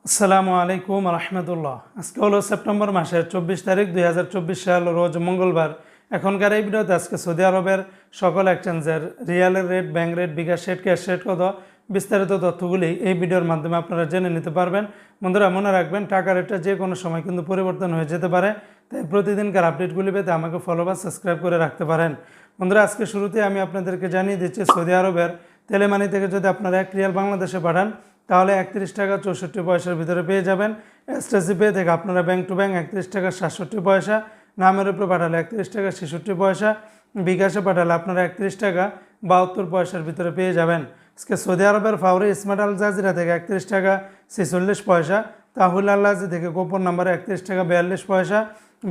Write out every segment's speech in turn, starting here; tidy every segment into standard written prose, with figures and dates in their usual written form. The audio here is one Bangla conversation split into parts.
আসসালামু আলাইকুম রহমতুল্লাহ। আজকে হলো সেপ্টেম্বর মাসের 24 তারিখ 2024 সাল, রোজ মঙ্গলবার। এখনকার এই ভিডিওতে আজকে সৌদি আরবের সকল এক্সচেঞ্জের রিয়ালের রেট, ব্যাংক রেট, বিকাশ রেট, ক্যাশ রেট কত, বিস্তারিত তথ্যগুলি এই ভিডিওর মাধ্যমে আপনারা জেনে নিতে পারবেন। বন্ধুরা মনে রাখবেন, টাকা রেটটা যে কোনো সময় কিন্তু পরিবর্তন হয়ে যেতে পারে, তাই প্রতিদিনকার আপডেটগুলি পেতে আমাকে ফলো বা সাবস্ক্রাইব করে রাখতে পারেন। বন্ধুরা আজকে শুরুতে আমি আপনাদেরকে জানিয়ে দিচ্ছি, সৌদি আরবের তেলেমানি থেকে যদি আপনারা 1 রিয়াল বাংলাদেশে পাঠান তাহলে 31 টাকা 64 পয়সার ভিতরে পেয়ে যাবেন। এসটিসি পে থেকে আপনারা ব্যাংক টু ব্যাংক 31 টাকা 67 পয়সা, নামের উপরে পাঠালে 31 টাকা 66 পয়সা, বিকাশে পাঠালে আপনারা 31 টাকা 72 পয়সার ভিতরে পেয়ে যাবেন। আজকে সৌদি আরবের ফাউরি স্মার্ট আল জাজিরা থেকে 31 টাকা 46 পয়সা, তাহুল আল্লাজি থেকে গোপন নাম্বারে 31 টাকা 42 পয়সা,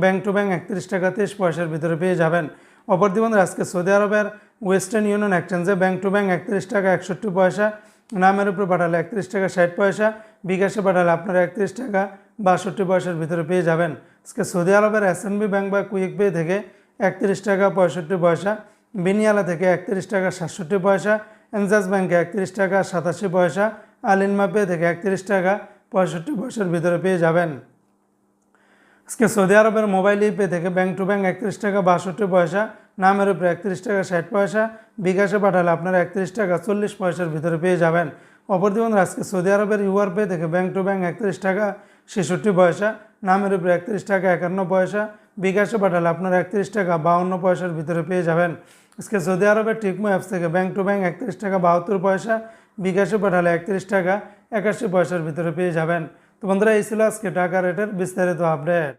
ব্যাংক টু ব্যাংক 31 টাকা 23 পয়সার ভিতরে পেয়ে যাবেন। অপরদি বন্ধুরা আজকে সৌদি আরবের ওয়েস্টার্ন ইউনিয়ন এক্সচেঞ্জে ব্যাংক টু ব্যাংক 31 টাকা 61 পয়সা, নামের উপরে পাঠালে 31 টাকা 60 পয়সা, বিকাশে পাঠালে আপনারা 31 টাকা 62 পয়সার ভিতরে পেয়ে যাবেন। আজকে সৌদি আরবের এসএনবি ব্যাংক বা কুইক পে থেকে 31 টাকা 65 পয়সা, বিনিয়ালা থেকে 31 টাকা 67 পয়সা, এনজাস ব্যাংকে 31 টাকা 87 পয়সা, আলিনমা পে থেকে 31 টাকা 65 পয়সার ভিতরে পেয়ে যাবেন। আজকে সৌদি আরবের মোবাইল পে থেকে ব্যাংক টু ব্যাংক 31 টাকা 62 পয়সা, নামের উপরে 31 টাকা 60 পয়সা, বিকাশে পাঠালে আপনারা 31 টাকা 40 পয়সার ভিতরে পেয়ে যাবেন। অপরদি বন্ধুরা আজকে সৌদি আরবের ইউআর পে থেকে ব্যাংক টু ব্যাংক 31 টাকা 66 পয়সা, নামের উপরে 31 টাকা 51 পয়সা, বিকাশে পাঠালে আপনারা 31 টাকা 52 পয়সার ভিতরে পেয়ে যাবেন। আজকে সৌদি আরবের টিকমো অ্যাপস থেকে ব্যাংক টু ব্যাংক 31 টাকা 72 পয়সা, বিকাশে পাঠালে 31 টাকা 81 পয়সার ভিতরে পেয়ে যাবেন। তো বন্ধুরা এই ছিল আজকে টাকা রেটের বিস্তারিত আপডেট।